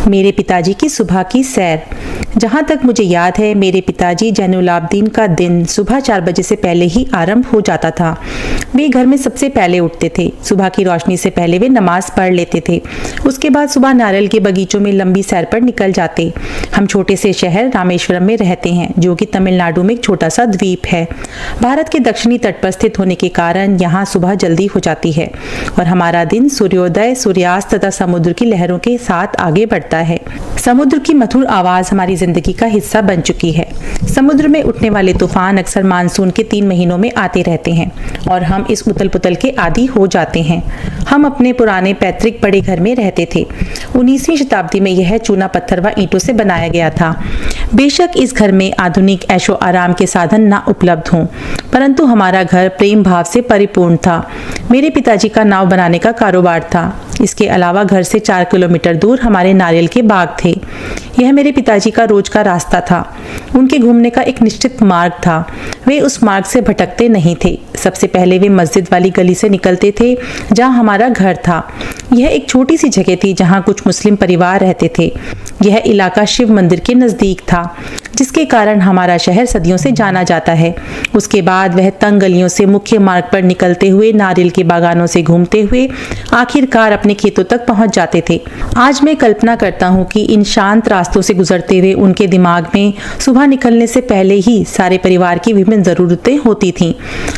मेरे पिताजी की सुबह की सैर। जहाँ तक मुझे याद है, मेरे पिताजी जैनुलाब्दीन का दिन सुबह 4 बजे से पहले ही आरंभ हो जाता था। वे घर में सबसे पहले उठते थे। सुबह की रोशनी से पहले वे नमाज पढ़ लेते थे। उसके बाद सुबह नारियल के बगीचों में लंबी सैर पर निकल जाते। हम छोटे से शहर रामेश्वरम में रहते हैं, जो कि तमिलनाडु में एक छोटा सा द्वीप है। भारत के दक्षिणी तट पर स्थित होने के कारण यहाँ सुबह जल्दी हो जाती है और हमारा दिन सूर्योदय, सूर्यास्त तथा समुद्र की लहरों के साथ आगे बढ़ता है। समुद्र की मधुर आवाज हमारी जिंदगी का हिस्सा बन चुकी है। समुद्र में उठने वाले तूफान अक्सर मानसून के 3 महीनों में आते रहते हैं और हम इस उथल पुथल के आदी हो जाते हैं। हम अपने पुराने पैतृक बड़े घर में रहते थे। 19वीं शताब्दी में यह चूना पत्थर व ईंटों से बनाया गया था। बेशक इस घर में आधुनिक ऐशो आराम के साधन ना उपलब्ध हों, परंतु हमारा घर प्रेम भाव से परिपूर्ण था। मेरे पिताजी का नाव बनाने का कारोबार था। इसके अलावा घर से 4 किलोमीटर दूर हमारे नारियल के बाग थे। यह मेरे पिताजी का रोज का रास्ता था। उनके घूमने का एक निश्चित मार्ग था। वे उस मार्ग से भटकते नहीं थे। सबसे पहले वे मस्जिद वाली गली से निकलते थे, जहां हमारा घर था। यह एक छोटी सी जगह थी जहां कुछ मुस्लिम परिवार रहते थे। यह इलाका शिव मंदिर के नजदीक था, जिसके कारण हमारा शहर सदियों से जाना जाता है। उसके बाद वह तंग गलियों से मुख्य मार्ग पर निकलते हुए नारियल के बागानों से घूमते हुए आखिरकार अपने खेतों तक पहुंच जाते थे। आज मैं कल्पना करता हूं कि इन शांत रास्तों से गुजरते हुए उनके दिमाग में सुबह निकलने से पहले ही सारे परिवार की विभिन्न जरूरतें होती थीं।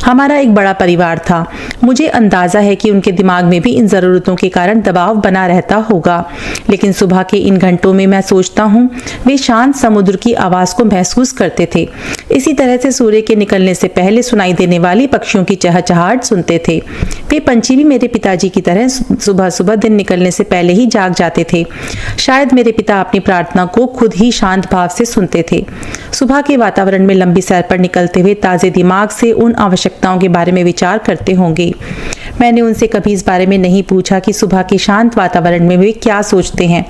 हमारा एक बड़ा परिवार था। मुझे अंदाजा है कि उनके दिमाग में भी इन जरूरतों के कारण दबाव बना रहता होगा। लेकिन सुबह के इन घंटों में मैं सोचता हूँ, वे शांत समुद्र की आवाज को महसूस करते थे। इसी तरह से सूर्य के निकलने से पहले सुनाई देने वाली पक्षियों की चहचहाहट सुनते थे। वे पंछी भी मेरे पिताजी की तरह सुबह सुबह दिन निकलने से पहले ही जाग जाते थे। शायद मेरे पिता अपनी प्रार्थना को खुद ही शांत भाव से सुनते थे। सुबह के वातावरण में लंबी सैर पर निकलते हुए ताजे दिमाग से उन आवश्यकताओं के बारे में विचार करते होंगे। मैंने उनसे कभी इस बारे में नहीं पूछा कि सुबह के शांत वातावरण में वे क्या सोचते हैं।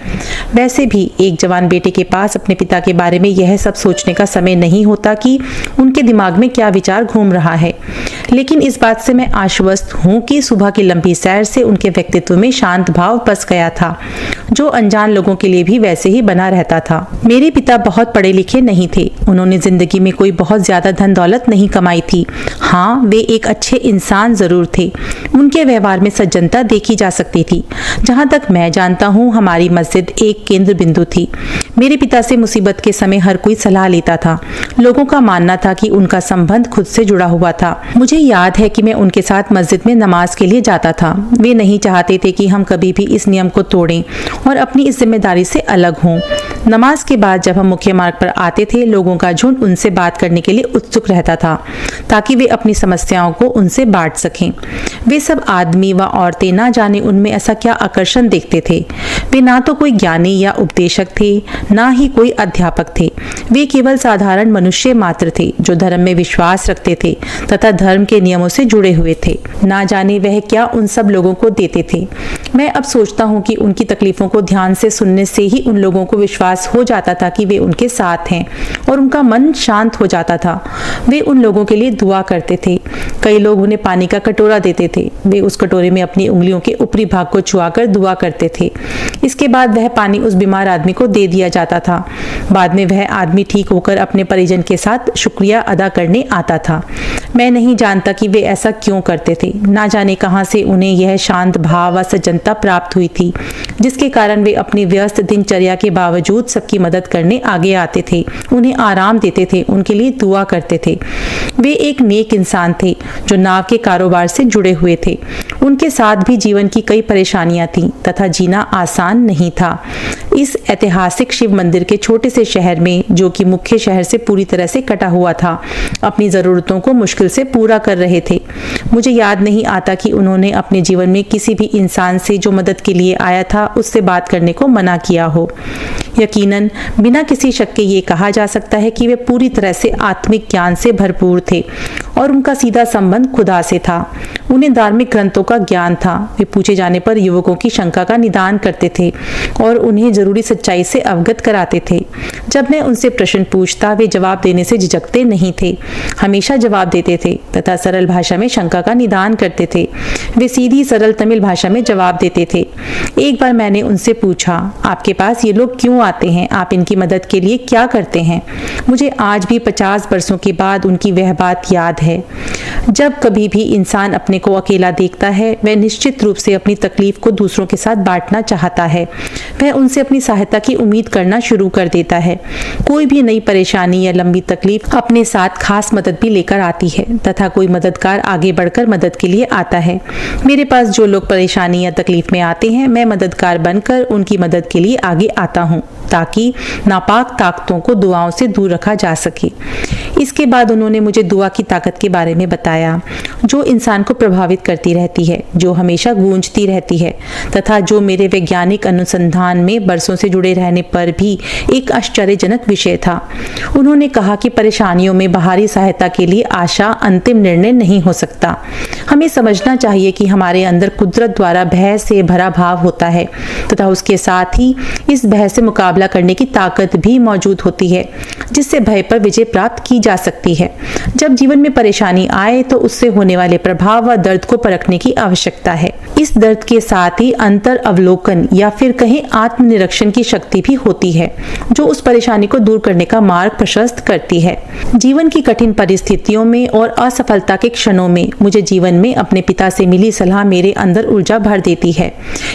वैसे भी एक जवान बेटे के पास अपने पिता के बारे में यह सब सोचने का समय नहीं होता कि उनके दिमाग में क्या विचार घूम रहा है। लेकिन इस बात से मैं आश्वस्त हूँ कि सुबह की लंबी सैर से उनके व्यक्तित्व में शांत भाव बस गया था, जो अनजान लोगों के लिए भी वैसे ही बना रहता था। मेरे पिता बहुत पढ़े लिखे नहीं थे। उन्होंने जिंदगी में कोई बहुत ज्यादा धन दौलत नहीं कमाई थी। हाँ, वे एक अच्छे इंसान जरूर थे। उनके व्यवहार में सज्जनता देखी जा सकती थी। जहाँ तक मैं जानता हूँ, हमारी मस्जिद एक केंद्र बिंदु थी। मेरे पिता से मुसीबत के समय हर कोई सलाह लेता था। लोगों का मानना था कि उनका संबंध खुद से जुड़ा हुआ था। मुझे याद है कि मैं उनके साथ मस्जिद में नमाज के लिए जाता था। वे नहीं चाहते थे कि हम कभी भी इस नियम को तोड़ें और अपनी इस जिम्मेदारी से अलग हों। नमाज के बाद जब हम मुख्य मार्ग पर आते थे, लोगों का झुंड उनसे बात करने के लिए उत्सुक रहता था, ताकि वे अपनी समस्याओं को उनसे बांट सकें। वे सब आदमी व औरतें ना जाने उनमें ऐसा क्या आकर्षण देखते थे। वे ना तो कोई ज्ञानी या उपदेशक थे, ना ही कोई अध्यापक थे। वे केवल साधारण मनुष्य मात्र थे, जो धर्म में विश्वास रखते थे तथा धर्म के नियमों से जुड़े हुए थे। ना जाने वह क्या उन सब लोगों को देते थे। मैं अब सोचता हूँ कि उनकी तकलीफों को ध्यान से सुनने से ही उन लोगों को विश्वास हो जाता था कि वे उनके साथ हैं और उनका मन शांत हो जाता था। वे उन लोगों के लिए दुआ करते थे। कई लोग उन्हें पानी का कटोरा देते थे। वे उस कटोरे में अपनी उंगलियों के ऊपरी भाग को छुआकर दुआ करते थे। इसके बाद वह पानी उस बीमार आदमी को दे दिया जाता था। बाद में वह आदमी ठीक होकर अपने परिजन के साथ शुक्रिया अदा करने आता था। मैं नहीं जानता कि वे ऐसा क्यों करते थे। ना जाने कहां से उन्हें यह शांत भाव व सज्जनता प्राप्त हुई थी, जिसके कारण वे अपनी व्यस्त दिनचर्या के बावजूद सबकी मदद करने आगे आते थे, उन्हें आराम देते थे, उनके लिए दुआ करते थे। वे एक नेक इंसान थे, जो नाव के कारोबार से जुड़े हुए थे। उनके साथ भी जीवन की कई परेशानियां थीं तथा जीना आसान नहीं था। इस ऐतिहासिक शिव मंदिर के छोटे से शहर में, जो कि मुख्य शहर से पूरी तरह से कटा हुआ था, अपनी जरूरतों को मुश्किल से पूरा कर रहे थे। मुझे याद नहीं आता कि उन्होंने अपने जीवन में किसी भी इंसान से जो मदद के लिए आया था, उससे बात करने को मना किया हो। यकीनन बिना किसी शक के ये कहा जा सकता है कि वे पूरी तरह से आत्मिक ज्ञान से भरपूर थे और उनका सीधा संबंध खुदा से था। उन्हें धार्मिक ग्रंथों का ज्ञान था। वे पूछे जाने पर युवकों की शंका का निदान करते थे और उन्हें जरूरी सच्चाई से अवगत कराते थे। जब मैं उनसे प्रश्न पूछता वे जवाब देने से झिझकते नहीं थे, हमेशा जवाब देते थे तथा सरल भाषा में शंका का निदान करते थे। वे सीधी सरल तमिल भाषा में जवाब देते थे। एक बार मैंने उनसे पूछा, आपके पास ये लोग क्यों आते हैं? आप इनकी मदद के लिए क्या करते हैं? मुझे आज भी 50 वर्षों के बाद उनकी वह बात याद है। जब कभी भी इंसान अपने को अकेला देखता है, वह निश्चित रूप से अपनी तकलीफ को दूसरों के साथ बांटना चाहता है। वह उनसे अपनी सहायता की उम्मीद करना शुरू कर देता है। कोई भी नई परेशानी या लंबी तकलीफ अपने साथ खास मदद भी लेकर आती है तथा कोई मददगार आगे बढ़कर मदद के लिए आता है। मेरे पास जो लोग परेशानी या तकलीफ में आते हैं, मैं मददगार बनकर उनकी मदद के लिए आगे आता हूँ ताकि नापाक ताकतों को दुआओं से दूर रखा जा सके। इसके बाद उन्होंने मुझे दुआ की ताकत के बारे में बताया, जो इंसान को प्रभावित करती रहती है, जो हमेशा गूंजती रहती है तथा जो मेरे वैज्ञानिक अनुसंधान में बरसों से जुड़े रहने पर भी एक आश्चर्यजनक विषय था। उन्होंने कहा कि परेशानियों में बाहरी सहायता के लिए आशा अंतिम निर्णय नहीं हो सकता। हमें समझना चाहिए कि हमारे अंदर कुदरत द्वारा भय से भरा भाव होता है तथा उसके साथ ही इस भय से मुकाबला करने की ताकत भी मौजूद होती है, जिससे भय पर विजय प्राप्त की जा सकती है। जब जीवन में परेशानी आए तो उससे होने वाले प्रभाव व दर्द को परखने की आवश्यकता है। इस दर्द के साथ ही अंतर अवलोकन या फिर कहें आत्मनिरीक्षण की शक्ति भी होती है, जो उस परेशानी को दूर करने का मार्ग प्रशस्त करती है। जीवन की कठिन परिस्थितियों में और असफलता के क्षणों में मुझे जीवन में अपने पिता से मिली सलाह मेरे अंदर ऊर्जा भर देती है।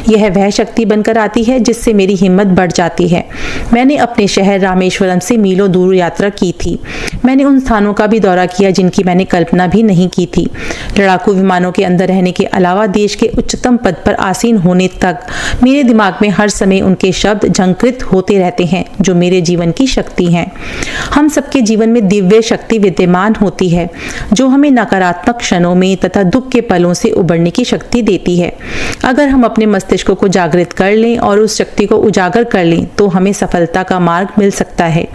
यह वह शक्ति बनकर आती है जिससे मेरी हिम्मत बढ़ जाती है। मैंने अपने शहर रामेश्वरम से मीलों दूर यात्रा की थी। मैंने उन स्थानों का भी दौरा किया जिनकी मैंने कल्पना भी नहीं की थी। लड़ाकू विमानों के अंदर रहने के अलावा देश के उच्चतम पद पर आसीन होने तक मेरे दिमाग में हर समय उनके शब्द झंकृत होते रहते हैं, जो मेरे जीवन की शक्ति हैं। हम सबके जीवन में दिव्य शक्ति विद्यमान होती है, जो हमें नकारात्मक क्षणों में तथा दुख के पलों से उबरने की शक्ति देती है। अगर हम अपने मस्तिष्क को जागृत कर लें और उस शक्ति को उजागर कर लें तो हमें सफलता का मार्ग मिल सकता है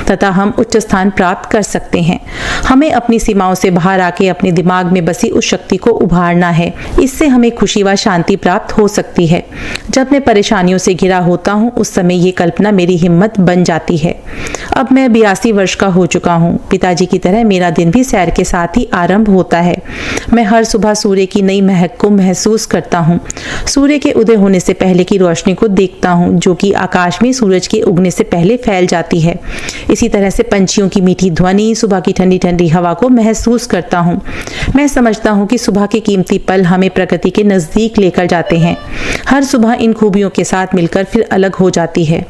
तथा हम उच्च स्थान प्राप्त कर सकते हैं। हमें अपनी सीमाओं से बाहर आके अपने दिमाग में बसी उस शक्ति को उभारना है। इससे हमें खुशी व शांति प्राप्त हो सकती है। जब मैं परेशानियों से घिरा होता हूँ, उस समय ये कल्पना मेरी हिम्मत बन जाती है। अब मैं 82 वर्ष का हो चुका हूँ। पिताजी की तरह मेरा दिन भी सैर के साथ ही आरंभ होता है। मैं हर सुबह सूर्य की नई महक को महसूस करता हूँ। सूर्य के उदय होने से पहले की रोशनी को देखता हूँ, जो कि आकाश में सूरज के उगने से पहले फैल जाती है। इसी तरह से पंछियों की मीठी ध्वनि, सुबह की ठंडी ठंडी हवा को महसूस करता हूँ। मैं समझता हूँ कि सुबह के कीमती पल हमें प्रकृति के नजदीक लेकर जाते हैं। हर सुबह इन खूबियों के साथ मिलकर फिर अलग हो जाती है।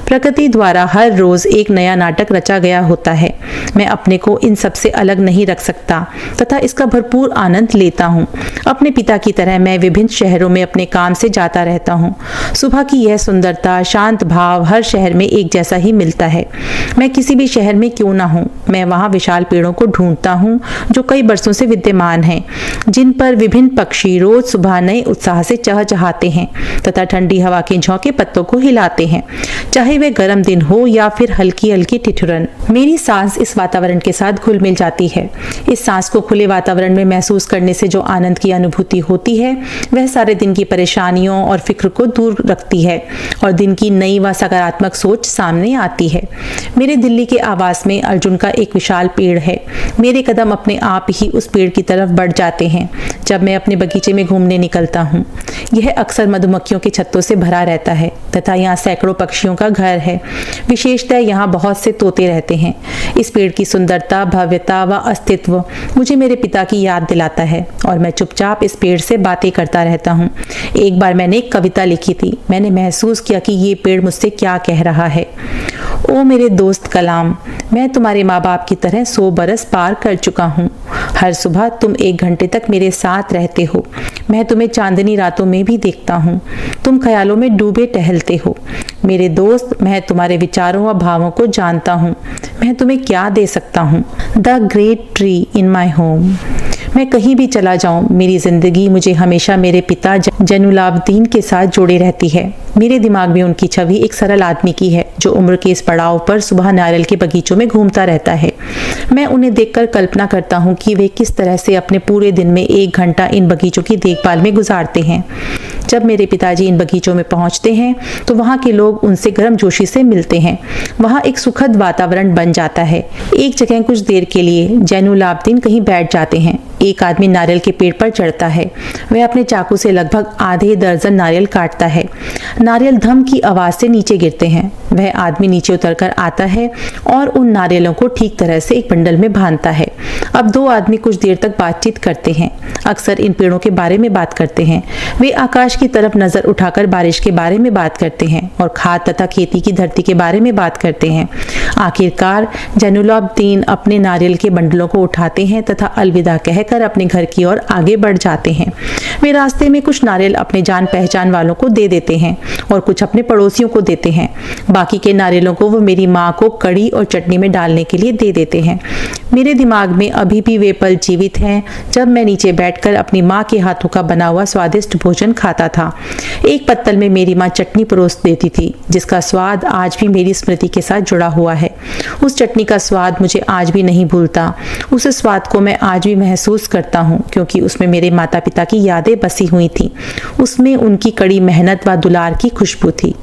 प्रकृति द्वारा हर रोज एक नया नाटक रचा गया होता है। मैं अपने को इन सबसे अलग नहीं रख सकता तथा इसका भरपूर आनंद लेता हूँ। अपने पिता की तरह मैं विभिन्न शहरों में अपने काम से जाता रहता हूँ। सुबह की यह सुंदरता, शांत भाव हर शहर में एक जैसा ही मिलता है। मैं किसी भी शहर में क्यों ना हूँ, मैं वहाँ विशाल पेड़ों को ढूंढता हूँ जो कई बरसों से विद्यमान हैं, जिन पर विभिन्न पक्षी रोज सुबह नए उत्साह से चहचहाते हैं तथा ठंडी हवा के झोंके पत्तों को हिलाते हैं, चाहे वह गर्म दिन हो या फिर हल्की हल्की ठिठुरन। मेरी सांस इस वातावरण के साथ घुल मिल जाती है। इस सांस को खुले वातावरण में महसूस करने से जो आनंद की अनुभूति होती है, वह सारे दिन की परेशानियों और फिक्र को दूर रखती है और दिन की नई व सकारात्मक सोच सामने आती है। मेरे दिल्ली के आवास में अर्जुन का एक विशाल पेड़ है। मेरे कदम अपने आप ही उस पेड़ की तरफ बढ़ जाते हैं जब मैं अपने बगीचे में घूमने निकलता हूँ। यह अक्सर मधुमक्खियों के छत्तों से भरा रहता है तथा यहाँ सैकड़ों पक्षियों का घर है। विशेषतः यहाँ बहुत से तोते रहते हैं। इस पेड़ की सुंदरता, भव्यता व अस्तित्व मुझे मेरे पिता की याद दिलाता है और मैं चुपचाप इस पेड़ से बातें करता रहता हूँ। एक बार मैंने एक कविता लिखी थी। मैंने महसूस किया कि ये पेड़ मुझसे क्या कह रहा है। ओ मेरे दोस्त कलाम, मैं तुम्हारे माँ बाप की तरह 100 बरस पार कर चुका हूँ। हर सुबह तुम 1 घंटे तक मेरे साथ रहते हो। मैं तुम्हें चांदनी रातों में भी देखता हूँ। तुम ख्यालों में डूबे टहलते हो। मेरे दोस्त, मैं तुम्हारे विचारों व भावों को जानता हूँ। मैं तुम्हें क्या दे सकता हूँ? The great tree in my home. मैं कहीं भी चला जाऊं, मेरी जिंदगी मुझे हमेशा मेरे पिता जैनुलाब्दीन के साथ जोड़े रहती है। मेरे दिमाग में उनकी छवि एक सरल आदमी की है जो उम्र के इस पड़ाव पर सुबह नारियल के बगीचों में घूमता रहता है। मैं उन्हें देखकर कल्पना करता हूँ कि वे किस तरह से अपने पूरे दिन में 1 घंटा इन बगीचों की देखभाल में गुजारते हैं। जब मेरे पिताजी इन बगीचों में पहुंचते हैं तो वहाँ के लोग उनसे गर्मजोशी से मिलते हैं। वहाँ एक सुखद वातावरण बन जाता है। एक जगह कुछ देर के लिए जैनुलाब्दीन कहीं बैठ जाते हैं। एक आदमी नारियल के पेड़ पर चढ़ता है। वह अपने चाकू से लगभग आधे दर्जन नारियल काटता है। नारियल धम की आवाज से नीचे गिरते हैं। वह आदमी नीचे उतरकर आता है और उन नारियलों को ठीक तरह से एक बंडल में बांधता है। अब 2 आदमी कुछ देर तक बातचीत करते हैं। अक्सर इन पेड़ों के बारे में बात करते हैं। वे आकाश की तरफ नजर उठाकर बारिश के बारे में बात करते हैं और खाद तथा खेती की धरती के बारे में बात करते हैं। आखिरकार जैनुलाब्दीन अपने नारियल के बंडलों को उठाते हैं तथा अलविदा कहकर अपने घर की ओर आगे बढ़ जाते हैं। वे रास्ते में कुछ नारियल अपने जान पहचान वालों को दे देते हैं और कुछ अपने पड़ोसियों को देते हैं। बाकी के नारियलों को वो मेरी माँ को कड़ी और चटनी में डालने के लिए दे देते हैं। मेरे दिमाग में अभी भी वे पल जीवित हैं जब मैं नीचे बैठकर अपनी माँ के हाथों का बना हुआ स्वादिष्ट भोजन खाता था। एक पत्तल में मेरी माँ चटनी परोस देती थी जिसका स्वाद आज भी मेरी स्मृति के साथ जुड़ा हुआ है। उस चटनी का स्वाद मुझे आज भी नहीं भूलता। उस स्वाद को मैं आज भी महसूस करता हूँ क्योंकि उसमें मेरे माता पिता की यादें बसी हुई थी। उसमें उनकी कड़ी मेहनत व दुलार की खुशबू थी।